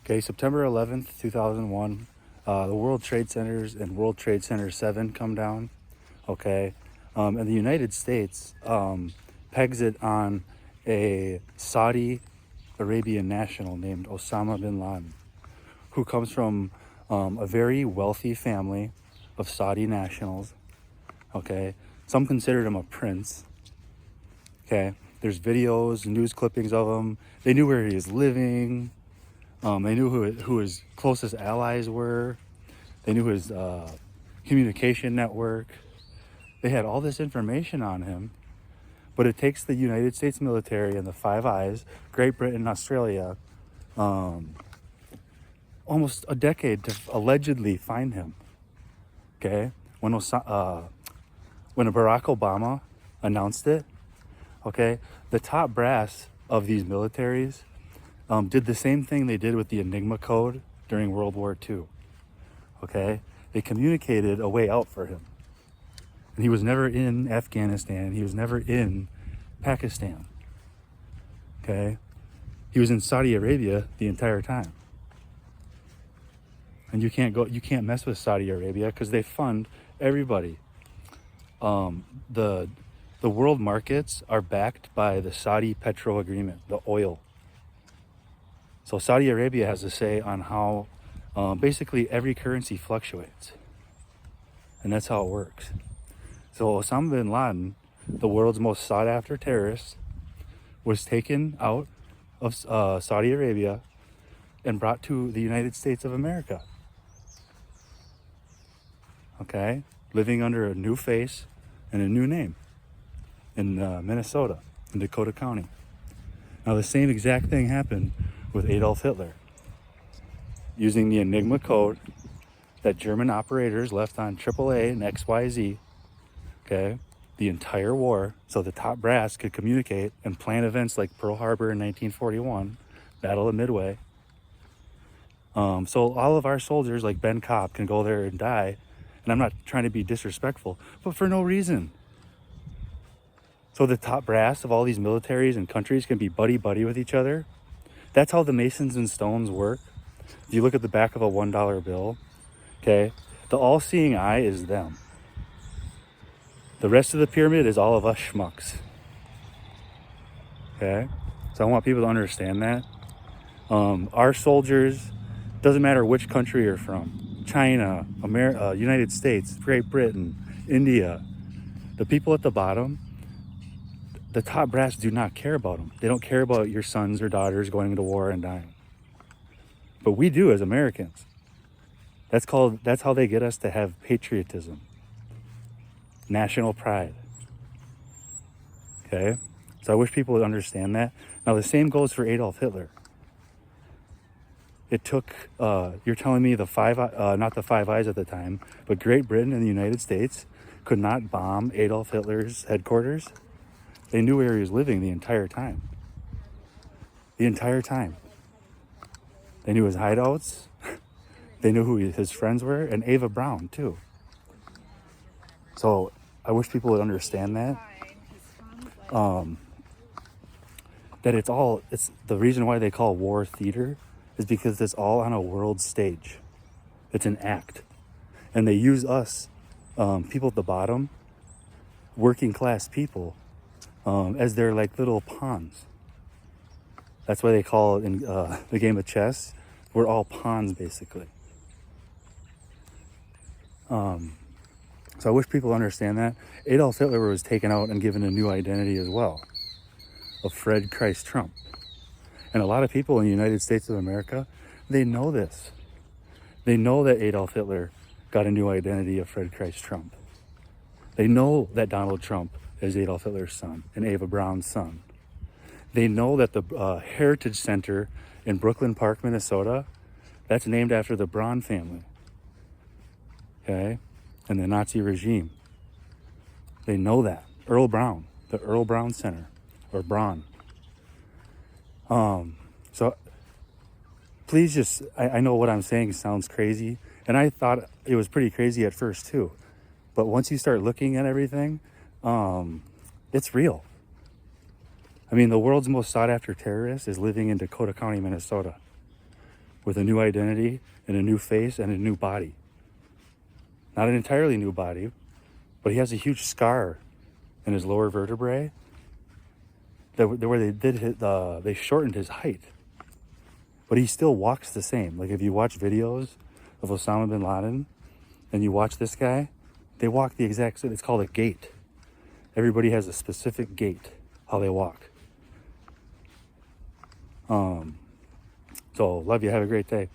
Okay, September 11th, 2001, the World Trade Centers and World Trade Center 7 come down. Okay, and the United States pegs it on a Saudi Arabian national named Osama bin Laden, who comes from a very wealthy family of Saudi nationals. Okay, some considered him a prince. Okay, there's videos, news clippings of him. They knew where he was living. They knew who his closest allies were. They knew his communication network. They had all this information on him, but it takes the United States military and the Five Eyes, Great Britain and Australia, almost a decade to allegedly find him. Okay, when Barack Obama announced it, okay, the top brass of these militaries did the same thing they did with the Enigma code during World War II. Okay, they communicated a way out for him. And he was never in Afghanistan. He was never in Pakistan. Okay, he was in Saudi Arabia the entire time. And you can't mess with Saudi Arabia because they fund everybody. The world markets are backed by the Saudi Petro Agreement, the oil. So Saudi Arabia has a say on how basically every currency fluctuates. And that's how it works. So Osama bin Laden, the world's most sought after terrorist, was taken out of Saudi Arabia and brought to the United States of America. Okay, living under a new face and a new name in Minnesota, in Dakota County. Now the same exact thing happened with Adolf Hitler. Using the Enigma code that German operators left on AAA and XYZ, okay, the entire war, so the top brass could communicate and plan events like Pearl Harbor in 1941, Battle of Midway. So all of our soldiers like Ben Kopp can go there and die, and I'm not trying to be disrespectful, but for no reason. So the top brass of all these militaries and countries can be buddy-buddy with each other. That's how the Masons and Stones work. If you look at the back of a $1 bill, okay, the all-seeing eye is them. The rest of the pyramid is all of us schmucks. Okay? So I want people to understand that. Our soldiers, doesn't matter which country you're from, China, United States, Great Britain, India, the people at the bottom, the top brass do not care about them. They don't care about your sons or daughters going into war and dying. But we do as Americans. That's how they get us to have patriotism, national pride. Okay? So I wish people would understand that. Now the same goes for Adolf Hitler. It took, you're telling me not the Five Eyes at the time, but Great Britain and the United States could not bomb Adolf Hitler's headquarters? They knew where he was living the entire time. The entire time. They knew his hideouts. They knew who his friends were, and Eva Braun too. So I wish people would understand that. That it's the reason why they call war theater is because it's all on a world stage. It's an act. And they use us, people at the bottom, working class people, as their like little pawns. That's why they call it in the game of chess, we're all pawns basically. So I wish people understand that. Adolf Hitler was taken out and given a new identity as well, of Fred Christ Trump. And a lot of people in the United States of America, they know this. They know that Adolf Hitler got a new identity of Fred Christ Trump. They know that Donald Trump is Adolf Hitler's son and Eva Braun's son. They know that the Heritage Center in Brooklyn Park, Minnesota, that's named after the Braun family. Okay? And the Nazi regime. They know that. Earl Brown, the Earl Brown Center, or Braun. So please just, I know what I'm saying sounds crazy, and I thought it was pretty crazy at first too. But once you start looking at everything, it's real. I mean, the world's most sought after terrorist is living in Dakota County, Minnesota, with a new identity and a new face and a new body. Not an entirely new body, but he has a huge scar in his lower vertebrae where they shortened his height, but he still walks the same. Like if you watch videos of Osama bin Laden and you watch this guy, they walk the exact same. It's called a gait. Everybody has a specific gait, how they walk. So love you. Have a great day.